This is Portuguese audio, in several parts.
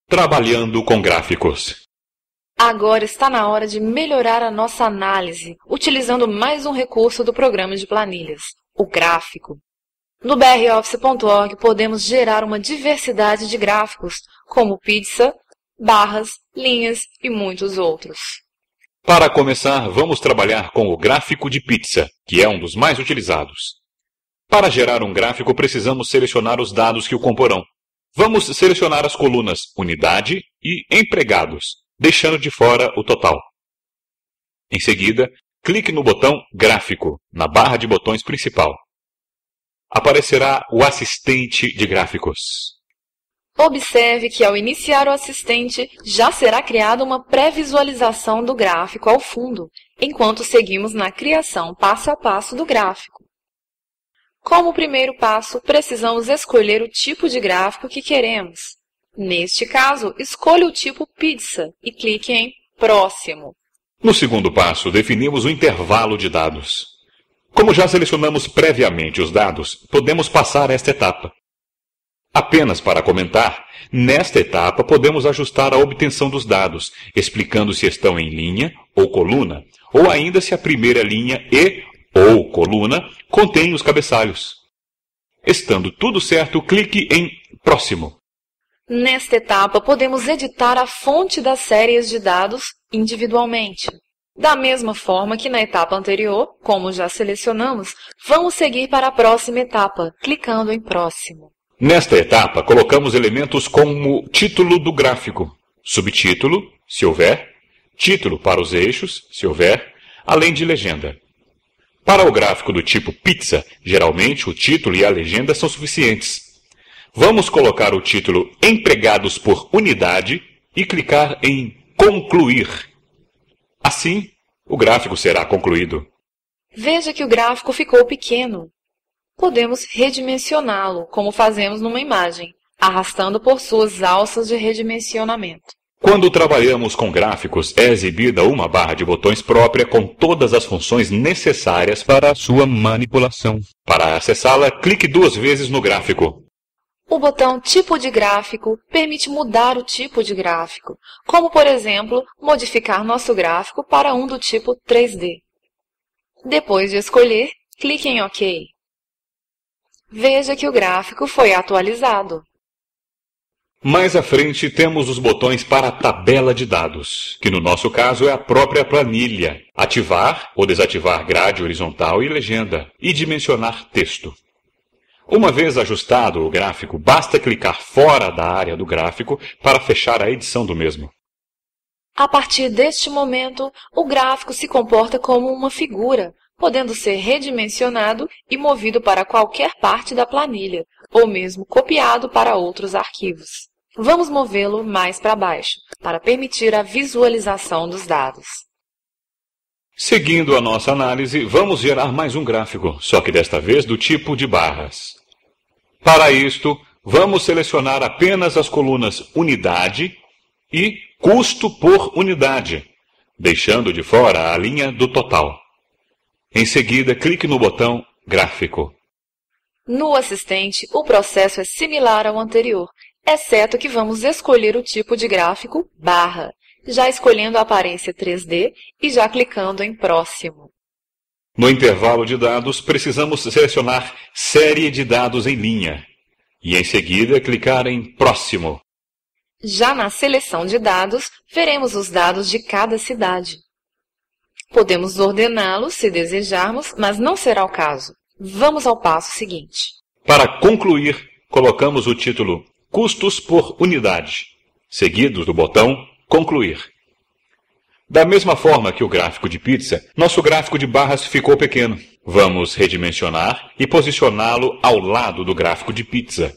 Trabalhando com gráficos. Agora está na hora de melhorar a nossa análise, utilizando mais um recurso do programa de planilhas, o gráfico. No broffice.org podemos gerar uma diversidade de gráficos, como pizza, barras, linhas e muitos outros. Para começar, vamos trabalhar com o gráfico de pizza, que é um dos mais utilizados. Para gerar um gráfico, precisamos selecionar os dados que o comporão. Vamos selecionar as colunas unidade e empregados, deixando de fora o total. Em seguida, clique no botão Gráfico, na barra de botões principal. Aparecerá o assistente de gráficos. Observe que ao iniciar o assistente, já será criada uma pré-visualização do gráfico ao fundo, enquanto seguimos na criação passo a passo do gráfico. Como primeiro passo, precisamos escolher o tipo de gráfico que queremos. Neste caso, escolha o tipo pizza e clique em Próximo. No segundo passo, definimos o intervalo de dados. Como já selecionamos previamente os dados, podemos passar esta etapa. Apenas para comentar, nesta etapa podemos ajustar a obtenção dos dados, explicando se estão em linha ou coluna, ou ainda se a primeira linha ou coluna contém os cabeçalhos. Estando tudo certo, clique em Próximo. Nesta etapa, podemos editar a fonte das séries de dados individualmente. Da mesma forma que na etapa anterior, como já selecionamos, vamos seguir para a próxima etapa, clicando em Próximo. Nesta etapa, colocamos elementos como título do gráfico, subtítulo, se houver, título para os eixos, se houver, além de legenda. Para o gráfico do tipo pizza, geralmente o título e a legenda são suficientes. Vamos colocar o título Empregados por Unidade e clicar em Concluir. Assim, o gráfico será concluído. Veja que o gráfico ficou pequeno. Podemos redimensioná-lo, como fazemos numa imagem, arrastando por suas alças de redimensionamento. Quando trabalhamos com gráficos, é exibida uma barra de botões própria com todas as funções necessárias para a sua manipulação. Para acessá-la, clique 2 vezes no gráfico. O botão Tipo de Gráfico permite mudar o tipo de gráfico, como, por exemplo, modificar nosso gráfico para um do tipo 3D. Depois de escolher, clique em OK. Veja que o gráfico foi atualizado. Mais à frente temos os botões para a tabela de dados, que no nosso caso é a própria planilha, ativar ou desativar grade horizontal e legenda, e dimensionar texto. Uma vez ajustado o gráfico, basta clicar fora da área do gráfico para fechar a edição do mesmo. A partir deste momento, o gráfico se comporta como uma figura, podendo ser redimensionado e movido para qualquer parte da planilha, ou mesmo copiado para outros arquivos. Vamos movê-lo mais para baixo, para permitir a visualização dos dados. Seguindo a nossa análise, vamos gerar mais um gráfico, só que desta vez do tipo de barras. Para isto, vamos selecionar apenas as colunas Unidade e Custo por Unidade, deixando de fora a linha do total. Em seguida, clique no botão Gráfico. No assistente, o processo é similar ao anterior, exceto que vamos escolher o tipo de gráfico barra, já escolhendo a aparência 3D e já clicando em Próximo. No intervalo de dados, precisamos selecionar Série de dados em linha e, em seguida, clicar em Próximo. Já na seleção de dados, veremos os dados de cada cidade. Podemos ordená-los se desejarmos, mas não será o caso. Vamos ao passo seguinte. Para concluir, colocamos o título Custos por Unidade, seguidos do botão Concluir. Da mesma forma que o gráfico de pizza, nosso gráfico de barras ficou pequeno. Vamos redimensionar e posicioná-lo ao lado do gráfico de pizza.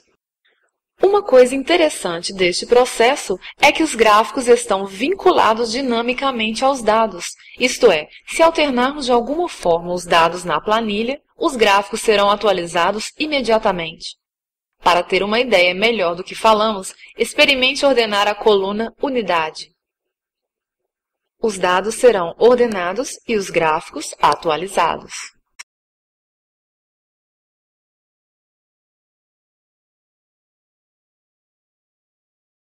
Uma coisa interessante deste processo é que os gráficos estão vinculados dinamicamente aos dados, isto é, se alternarmos de alguma forma os dados na planilha, os gráficos serão atualizados imediatamente. Para ter uma ideia melhor do que falamos, experimente ordenar a coluna Unidade. Os dados serão ordenados e os gráficos atualizados.